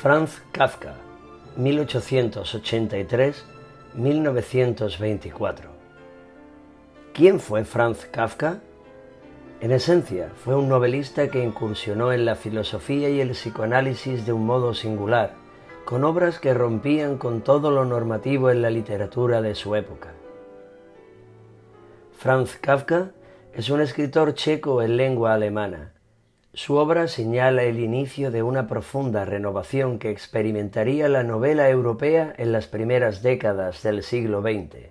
Franz Kafka, 1883-1924. ¿Quién fue Franz Kafka? En esencia, fue un novelista que incursionó en la filosofía y el psicoanálisis de un modo singular, con obras que rompían con todo lo normativo en la literatura de su época. Franz Kafka es un escritor checo en lengua alemana. Su obra señala el inicio de una profunda renovación que experimentaría la novela europea en las primeras décadas del siglo XX.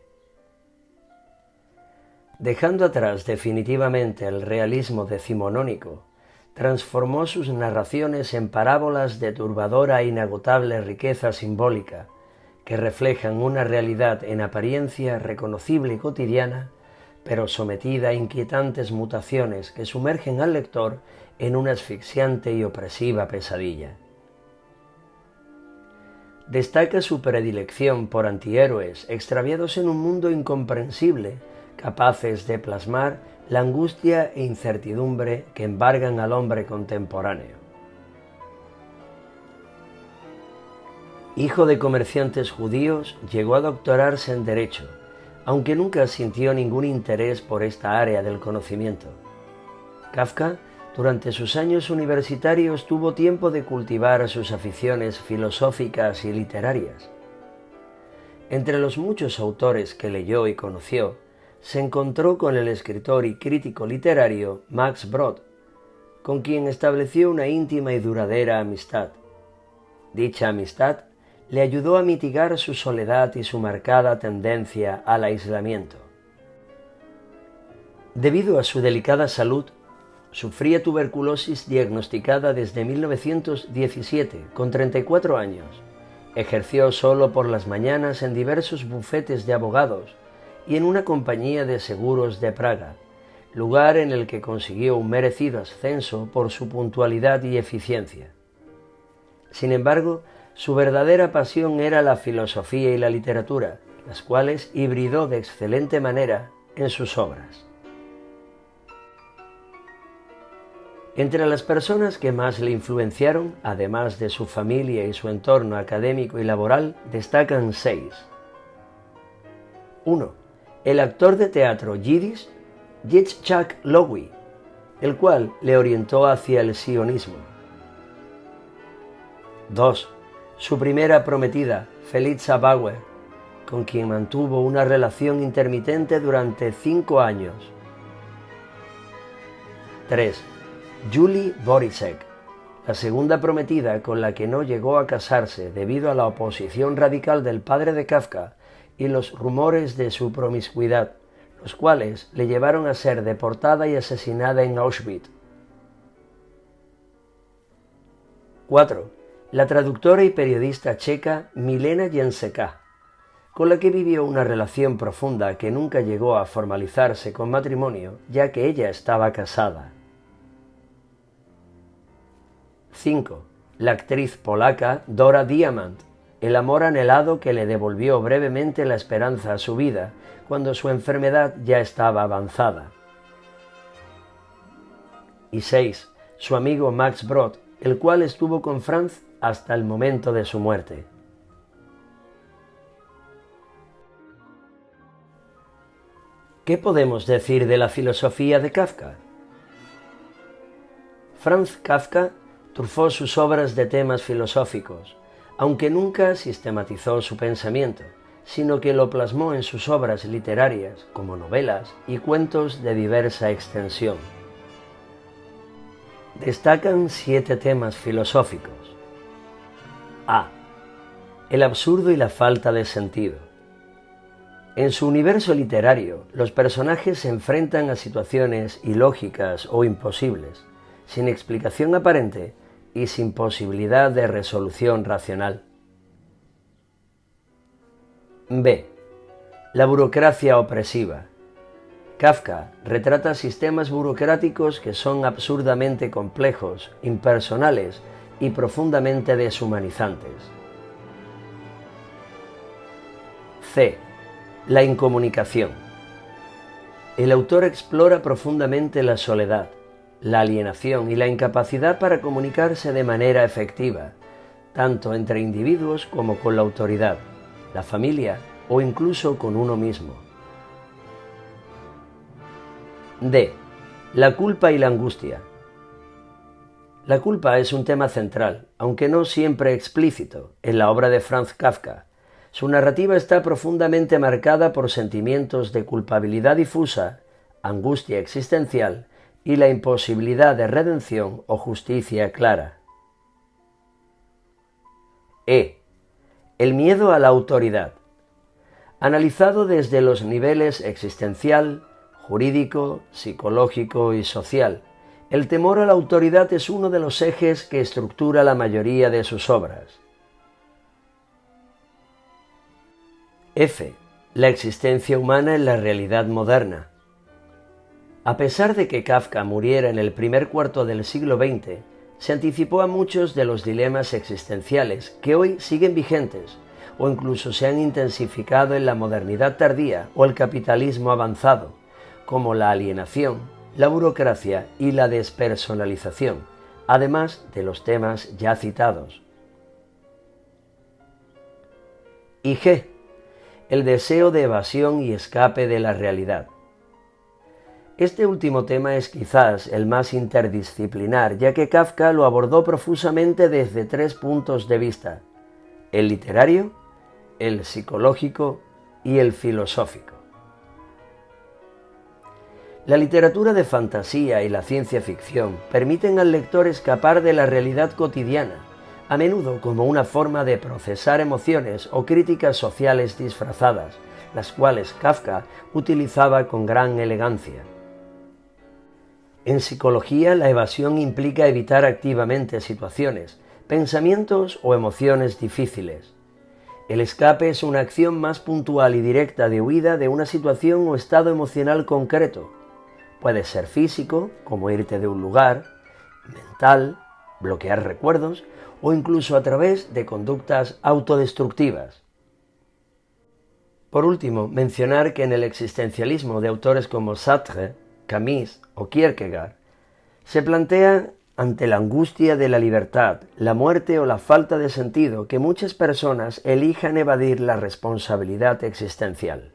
Dejando atrás definitivamente el realismo decimonónico, transformó sus narraciones en parábolas de turbadora e inagotable riqueza simbólica, que reflejan una realidad en apariencia reconocible y cotidiana, pero sometida a inquietantes mutaciones que sumergen al lector en una asfixiante y opresiva pesadilla. Destaca su predilección por antihéroes extraviados en un mundo incomprensible, capaces de plasmar la angustia e incertidumbre que embargan al hombre contemporáneo. Hijo de comerciantes judíos, llegó a doctorarse en Derecho, aunque nunca sintió ningún interés por esta área del conocimiento. Kafka, durante sus años universitarios, tuvo tiempo de cultivar sus aficiones filosóficas y literarias. Entre los muchos autores que leyó y conoció, se encontró con el escritor y crítico literario Max Brod, con quien estableció una íntima y duradera amistad. Dicha amistad le ayudó a mitigar su soledad y su marcada tendencia al aislamiento. Debido a su delicada salud, sufría tuberculosis diagnosticada desde 1917, con 34 años. Ejerció solo por las mañanas en diversos bufetes de abogados y en una compañía de seguros de Praga, lugar en el que consiguió un merecido ascenso por su puntualidad y eficiencia. Sin embargo, su verdadera pasión era la filosofía y la literatura, las cuales hibridó de excelente manera en sus obras. Entre las personas que más le influenciaron, además de su familia y su entorno académico y laboral, destacan 6. 1. El actor de teatro yiddish Yitzhak Lowy, el cual le orientó hacia el sionismo. 2. Su primera prometida, Felitza Bauer, con quien mantuvo una relación intermitente durante 5 años. 3. Julie Borisek, la segunda prometida con la que no llegó a casarse debido a la oposición radical del padre de Kafka y los rumores de su promiscuidad, los cuales le llevaron a ser deportada y asesinada en Auschwitz. 4. La traductora y periodista checa Milena Jenčecká, con la que vivió una relación profunda que nunca llegó a formalizarse con matrimonio, ya que ella estaba casada. 5. La actriz polaca Dora Diamant, el amor anhelado que le devolvió brevemente la esperanza a su vida cuando su enfermedad ya estaba avanzada. Y 6. Su amigo Max Brod, el cual estuvo con Franz hasta el momento de su muerte. ¿Qué podemos decir de la filosofía de Kafka? Franz Kafka trufó sus obras de temas filosóficos, aunque nunca sistematizó su pensamiento, sino que lo plasmó en sus obras literarias, como novelas y cuentos de diversa extensión. Destacan 7 temas filosóficos. A. El absurdo y la falta de sentido. En su universo literario, los personajes se enfrentan a situaciones ilógicas o imposibles, sin explicación aparente y sin posibilidad de resolución racional. B. La burocracia opresiva. Kafka retrata sistemas burocráticos que son absurdamente complejos, impersonales y profundamente deshumanizantes. C. La incomunicación. El autor explora profundamente la soledad, la alienación y la incapacidad para comunicarse de manera efectiva, tanto entre individuos como con la autoridad, la familia o incluso con uno mismo. D. La culpa y la angustia. La culpa es un tema central, aunque no siempre explícito, en la obra de Franz Kafka. Su narrativa está profundamente marcada por sentimientos de culpabilidad difusa, angustia existencial y la imposibilidad de redención o justicia clara. E. El miedo a la autoridad. Analizado desde los niveles existencial, jurídico, psicológico y social, el temor a la autoridad es uno de los ejes que estructura la mayoría de sus obras. F. La existencia humana en la realidad moderna. A pesar de que Kafka muriera en el primer cuarto del siglo XX, se anticipó a muchos de los dilemas existenciales que hoy siguen vigentes o incluso se han intensificado en la modernidad tardía o el capitalismo avanzado, como la alienación, la burocracia y la despersonalización, además de los temas ya citados. Y G. El deseo de evasión y escape de la realidad. Este último tema es quizás el más interdisciplinar, ya que Kafka lo abordó profusamente desde 3 puntos de vista: el literario, el psicológico y el filosófico. La literatura de fantasía y la ciencia ficción permiten al lector escapar de la realidad cotidiana, a menudo como una forma de procesar emociones o críticas sociales disfrazadas, las cuales Kafka utilizaba con gran elegancia. En psicología, la evasión implica evitar activamente situaciones, pensamientos o emociones difíciles. El escape es una acción más puntual y directa de huida de una situación o estado emocional concreto. Puede ser físico, como irte de un lugar, mental, bloquear recuerdos, o incluso a través de conductas autodestructivas. Por último, mencionar que en el existencialismo de autores como Sartre, Camus o Kierkegaard, se plantea ante la angustia de la libertad, la muerte o la falta de sentido que muchas personas elijan evadir la responsabilidad existencial.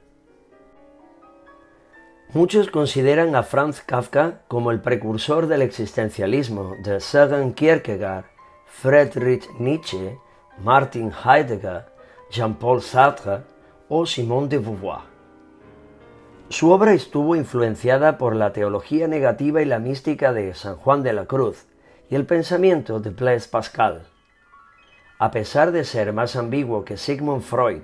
Muchos consideran a Franz Kafka como el precursor del existencialismo de Søren Kierkegaard, Friedrich Nietzsche, Martin Heidegger, Jean-Paul Sartre o Simone de Beauvoir. Su obra estuvo influenciada por la teología negativa y la mística de San Juan de la Cruz y el pensamiento de Blaise Pascal. A pesar de ser más ambiguo que Sigmund Freud,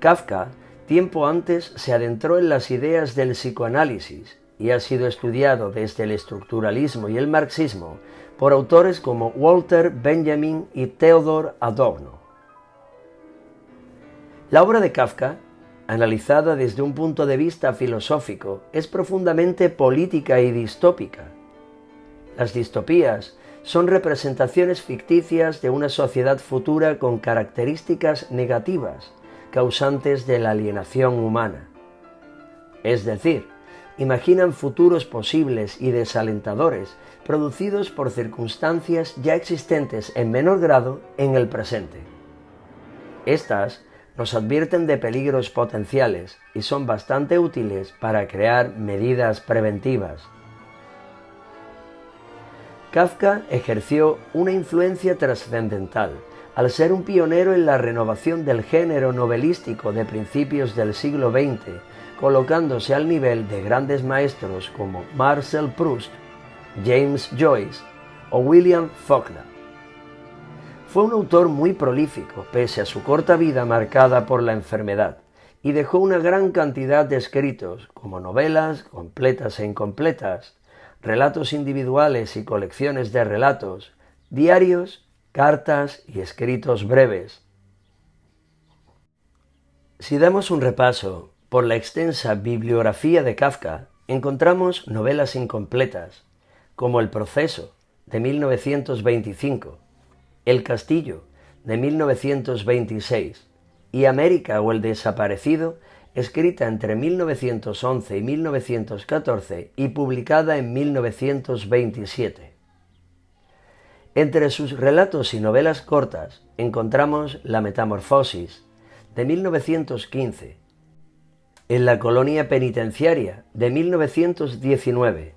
Kafka, tiempo antes, se adentró en las ideas del psicoanálisis y ha sido estudiado desde el estructuralismo y el marxismo por autores como Walter Benjamin y Theodor Adorno. La obra de Kafka, analizada desde un punto de vista filosófico, es profundamente política y distópica. Las distopías son representaciones ficticias de una sociedad futura con características negativas, causantes de la alienación humana. Es decir, imaginan futuros posibles y desalentadores producidos por circunstancias ya existentes en menor grado en el presente. Estas nos advierten de peligros potenciales y son bastante útiles para crear medidas preventivas. Kafka ejerció una influencia trascendental al ser un pionero en la renovación del género novelístico de principios del siglo XX, colocándose al nivel de grandes maestros como Marcel Proust, James Joyce o William Faulkner. Fue un autor muy prolífico, pese a su corta vida marcada por la enfermedad, y dejó una gran cantidad de escritos, como novelas, completas e incompletas, relatos individuales y colecciones de relatos, diarios, cartas y escritos breves. Si damos un repaso por la extensa bibliografía de Kafka, encontramos novelas incompletas, como El proceso, de 1925, El castillo, de 1926, y América o el desaparecido, escrita entre 1911 y 1914 y publicada en 1927. Entre sus relatos y novelas cortas encontramos La Metamorfosis, de 1915, En la colonia penitenciaria, de 1919,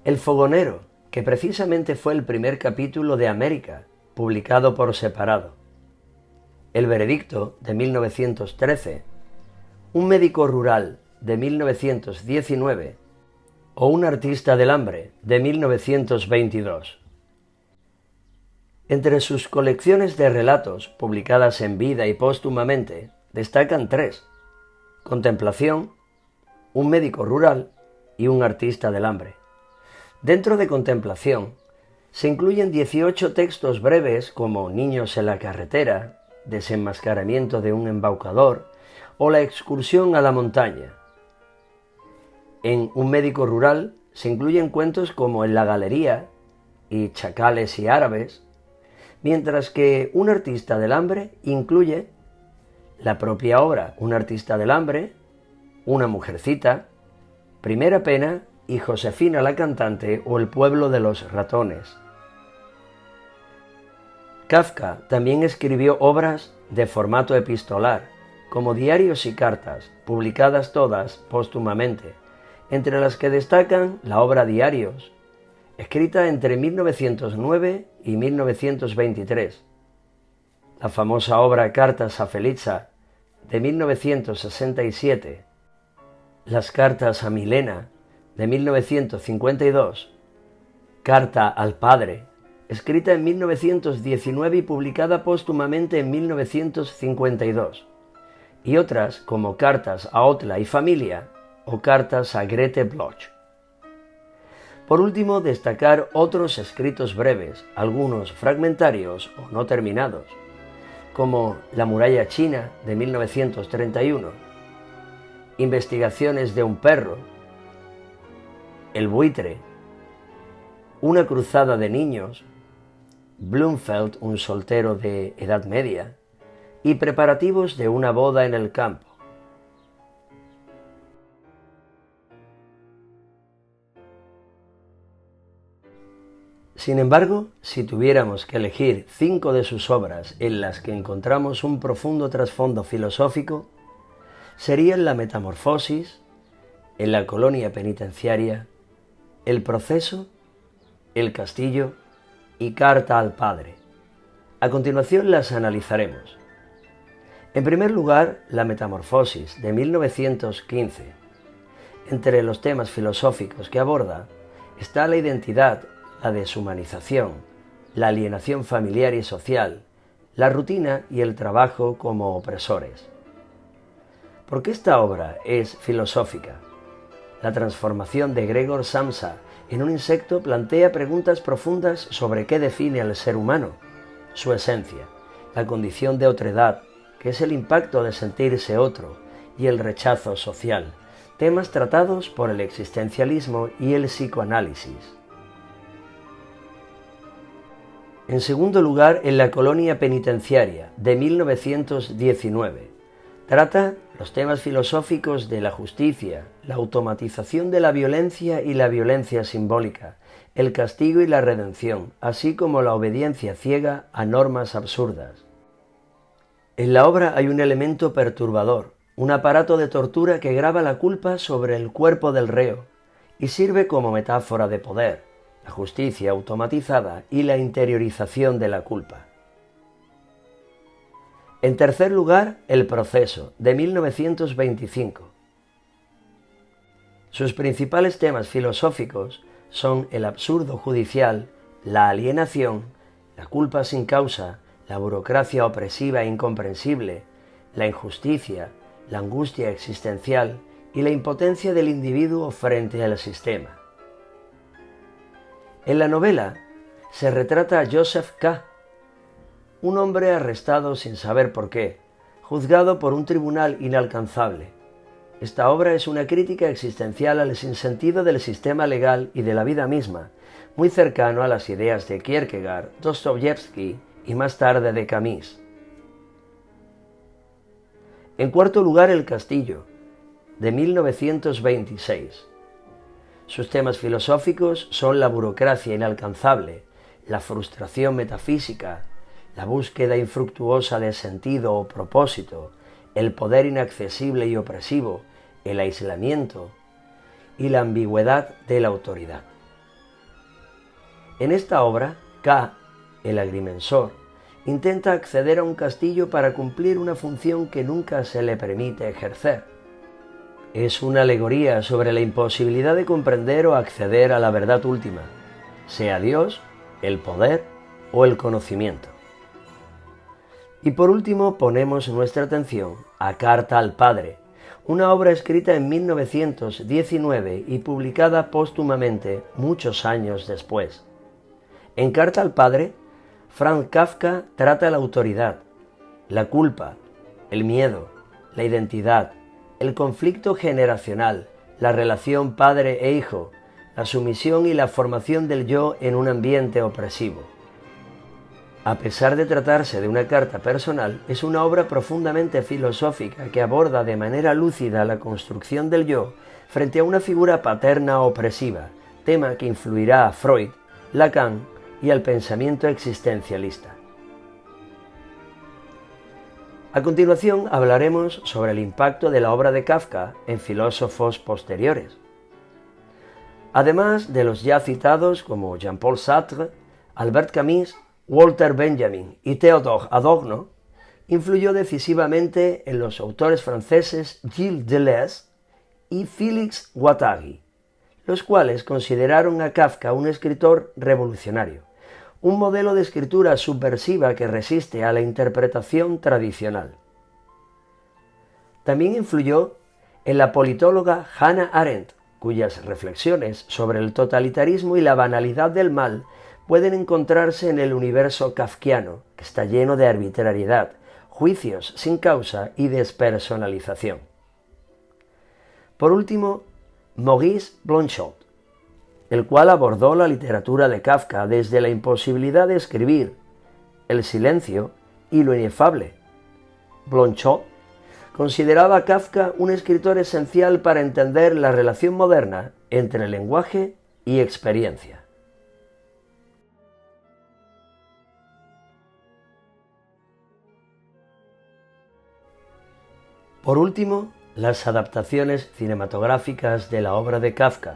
El fogonero, que precisamente fue el primer capítulo de América, publicado por separado, El veredicto, de 1913, Un médico rural, de 1919, o Un artista del hambre, de 1922. Entre sus colecciones de relatos, publicadas en vida y póstumamente, destacan tres: Contemplación, Un médico rural y Un artista del hambre. Dentro de Contemplación se incluyen 18 textos breves como Niños en la carretera, Desenmascaramiento de un embaucador o La excursión a la montaña. En Un médico rural se incluyen cuentos como En la galería y Chacales y árabes, mientras que Un artista del hambre incluye la propia obra Un artista del hambre, Una mujercita, Primera pena y Josefina la cantante o El pueblo de los ratones. Kafka también escribió obras de formato epistolar, como diarios y cartas, publicadas todas póstumamente, entre las que destacan la obra Diarios, escrita entre 1909 y 1923, la famosa obra Cartas a Felitza, de 1967, Las cartas a Milena, de 1952, Carta al padre, escrita en 1919 y publicada póstumamente en 1952, y otras como Cartas a Otla y familia o Cartas a Grete Bloch. Por último, destacar otros escritos breves, algunos fragmentarios o no terminados, como La muralla china, de 1931, Investigaciones de un perro, El buitre, Una cruzada de niños, Bloomfeld, un soltero de edad media, y Preparativos de una boda en el campo. Sin embargo, si tuviéramos que elegir 5 de sus obras en las que encontramos un profundo trasfondo filosófico, serían La Metamorfosis, En la colonia penitenciaria, El proceso, El castillo y Carta al padre. A continuación las analizaremos. En primer lugar, La Metamorfosis, de 1915. Entre los temas filosóficos que aborda está la identidad, la deshumanización, la alienación familiar y social, la rutina y el trabajo como opresores. ¿Por qué esta obra es filosófica? La transformación de Gregor Samsa en un insecto plantea preguntas profundas sobre qué define al ser humano, su esencia, la condición de otredad, que es el impacto de sentirse otro, y el rechazo social, temas tratados por el existencialismo y el psicoanálisis. En segundo lugar, En la colonia penitenciaria, de 1919, trata los temas filosóficos de la justicia, la automatización de la violencia y la violencia simbólica, el castigo y la redención, así como la obediencia ciega a normas absurdas. En la obra hay un elemento perturbador, un aparato de tortura que grava la culpa sobre el cuerpo del reo y sirve como metáfora de poder, la justicia automatizada y la interiorización de la culpa. En tercer lugar, El proceso, de 1925. Sus principales temas filosóficos son el absurdo judicial, la alienación, la culpa sin causa, la burocracia opresiva e incomprensible, la injusticia, la angustia existencial y la impotencia del individuo frente al sistema. En la novela se retrata a Joseph K., un hombre arrestado sin saber por qué, juzgado por un tribunal inalcanzable. Esta obra es una crítica existencial al sinsentido del sistema legal y de la vida misma, muy cercano a las ideas de Kierkegaard, Dostoyevsky y más tarde de Camus. En cuarto lugar, El castillo, de 1926. Sus temas filosóficos son la burocracia inalcanzable, la frustración metafísica, la búsqueda infructuosa de sentido o propósito, el poder inaccesible y opresivo, el aislamiento y la ambigüedad de la autoridad. En esta obra, K, el agrimensor, intenta acceder a un castillo para cumplir una función que nunca se le permite ejercer. Es una alegoría sobre la imposibilidad de comprender o acceder a la verdad última, sea Dios, el poder o el conocimiento. Y por último ponemos nuestra atención a Carta al Padre, una obra escrita en 1919 y publicada póstumamente muchos años después. En Carta al Padre, Franz Kafka trata la autoridad, la culpa, el miedo, la identidad, el conflicto generacional, la relación padre e hijo, la sumisión y la formación del yo en un ambiente opresivo. A pesar de tratarse de una carta personal, es una obra profundamente filosófica que aborda de manera lúcida la construcción del yo frente a una figura paterna opresiva, tema que influirá a Freud, Lacan y al pensamiento existencialista. A continuación hablaremos sobre el impacto de la obra de Kafka en filósofos posteriores. Además de los ya citados como Jean-Paul Sartre, Albert Camus, Walter Benjamin y Theodor Adorno, influyó decisivamente en los autores franceses Gilles Deleuze y Félix Guattari, los cuales consideraron a Kafka un escritor revolucionario, un modelo de escritura subversiva que resiste a la interpretación tradicional. También influyó en la politóloga Hannah Arendt, cuyas reflexiones sobre el totalitarismo y la banalidad del mal pueden encontrarse en el universo kafkiano, que está lleno de arbitrariedad, juicios sin causa y despersonalización. Por último, Maurice Blanchot, el cual abordó la literatura de Kafka desde la imposibilidad de escribir, el silencio y lo inefable. Blanchot consideraba a Kafka un escritor esencial para entender la relación moderna entre lenguaje y experiencia. Por último, las adaptaciones cinematográficas de la obra de Kafka.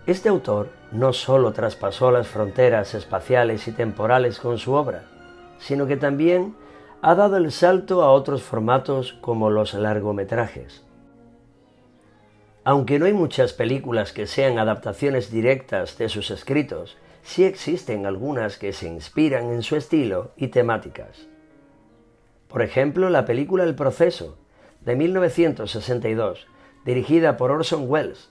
Este autor no solo traspasó las fronteras espaciales y temporales con su obra, sino que también ha dado el salto a otros formatos como los largometrajes. Aunque no hay muchas películas que sean adaptaciones directas de sus escritos, sí existen algunas que se inspiran en su estilo y temáticas. Por ejemplo, la película El Proceso, de 1962, dirigida por Orson Welles,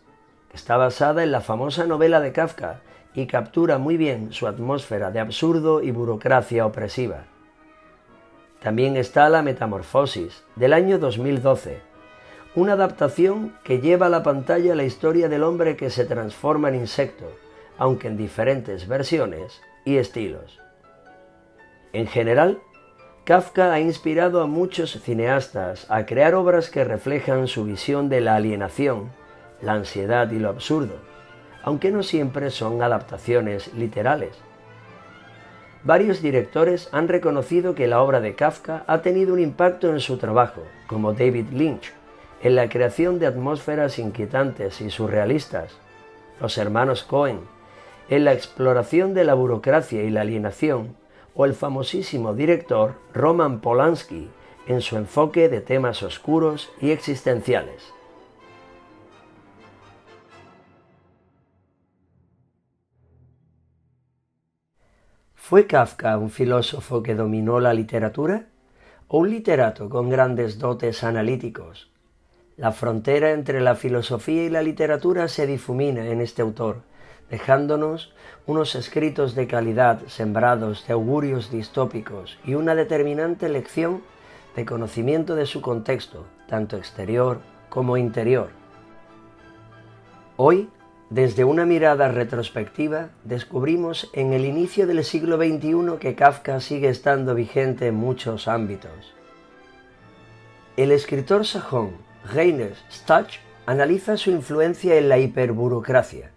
que está basada en la famosa novela de Kafka y captura muy bien su atmósfera de absurdo y burocracia opresiva. También está La Metamorfosis, del año 2012, una adaptación que lleva a la pantalla la historia del hombre que se transforma en insecto, aunque en diferentes versiones y estilos. En general, Kafka ha inspirado a muchos cineastas a crear obras que reflejan su visión de la alienación, la ansiedad y lo absurdo, aunque no siempre son adaptaciones literales. Varios directores han reconocido que la obra de Kafka ha tenido un impacto en su trabajo, como David Lynch, en la creación de atmósferas inquietantes y surrealistas, los hermanos Coen, en la exploración de la burocracia y la alienación, o el famosísimo director Roman Polanski en su enfoque de temas oscuros y existenciales. ¿Fue Kafka un filósofo que dominó la literatura o un literato con grandes dotes analíticos? La frontera entre la filosofía y la literatura se difumina en este autor, dejándonos unos escritos de calidad sembrados de augurios distópicos y una determinante lección de conocimiento de su contexto, tanto exterior como interior. Hoy, desde una mirada retrospectiva, descubrimos en el inicio del siglo XXI que Kafka sigue estando vigente en muchos ámbitos. El escritor sajón Rainer Stach analiza su influencia en la hiperburocracia.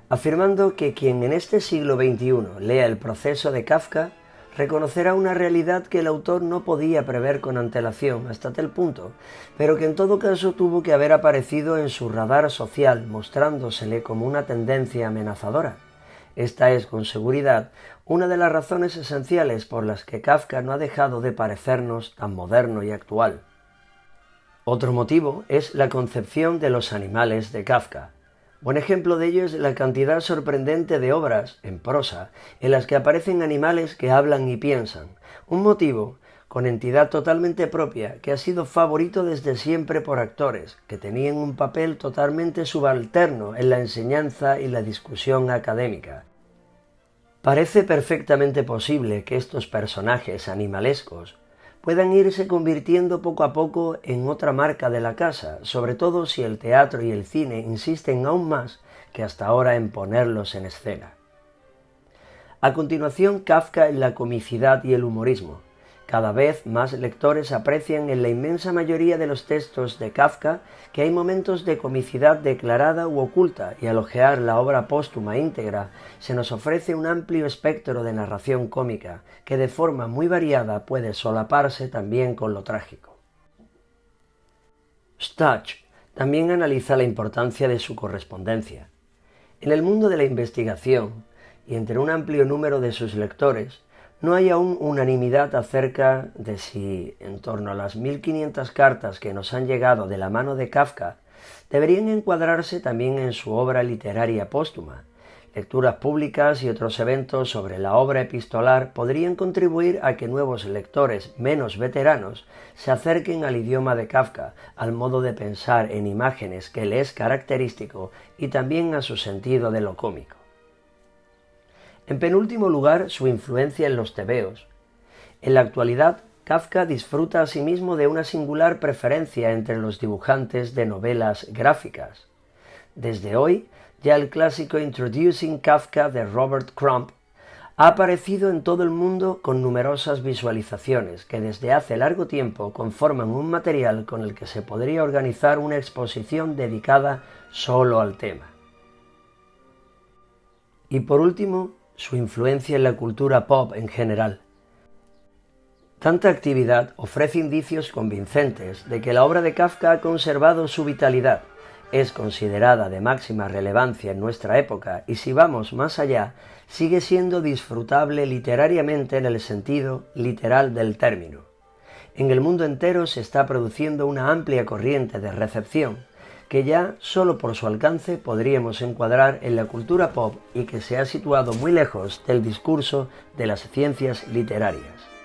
afirmando que quien en este siglo XXI lea El proceso de Kafka reconocerá una realidad que el autor no podía prever con antelación hasta tal punto, pero que en todo caso tuvo que haber aparecido en su radar social, mostrándosele como una tendencia amenazadora. Esta es, con seguridad, una de las razones esenciales por las que Kafka no ha dejado de parecernos tan moderno y actual. Otro motivo es la concepción de los animales de Kafka. Buen ejemplo de ello es la cantidad sorprendente de obras, en prosa, en las que aparecen animales que hablan y piensan, un motivo con entidad totalmente propia que ha sido favorito desde siempre por actores, que tenían un papel totalmente subalterno en la enseñanza y la discusión académica. Parece perfectamente posible que estos personajes animalescos puedan irse convirtiendo poco a poco en otra marca de la casa, sobre todo si el teatro y el cine insisten aún más que hasta ahora en ponerlos en escena. A continuación, Kafka en la comicidad y el humorismo. Cada vez más lectores aprecian en la inmensa mayoría de los textos de Kafka que hay momentos de comicidad declarada u oculta, y al hojear la obra póstuma íntegra se nos ofrece un amplio espectro de narración cómica que de forma muy variada puede solaparse también con lo trágico. Stuch también analiza la importancia de su correspondencia. En el mundo de la investigación, y entre un amplio número de sus lectores, no hay aún unanimidad acerca de si, en torno a las 1500 cartas que nos han llegado de la mano de Kafka, deberían encuadrarse también en su obra literaria póstuma. Lecturas públicas y otros eventos sobre la obra epistolar podrían contribuir a que nuevos lectores menos veteranos se acerquen al idioma de Kafka, al modo de pensar en imágenes que le es característico y también a su sentido de lo cómico. En penúltimo lugar, su influencia en los tebeos. En la actualidad, Kafka disfruta asimismo de una singular preferencia entre los dibujantes de novelas gráficas. Desde hoy, ya el clásico Introducing Kafka de Robert Crumb ha aparecido en todo el mundo con numerosas visualizaciones que desde hace largo tiempo conforman un material con el que se podría organizar una exposición dedicada solo al tema. Y por último, su influencia en la cultura pop en general. Tanta actividad ofrece indicios convincentes de que la obra de Kafka ha conservado su vitalidad, es considerada de máxima relevancia en nuestra época y, si vamos más allá, sigue siendo disfrutable literariamente en el sentido literal del término. En el mundo entero se está produciendo una amplia corriente de recepción que ya solo por su alcance podríamos encuadrar en la cultura pop y que se ha situado muy lejos del discurso de las ciencias literarias.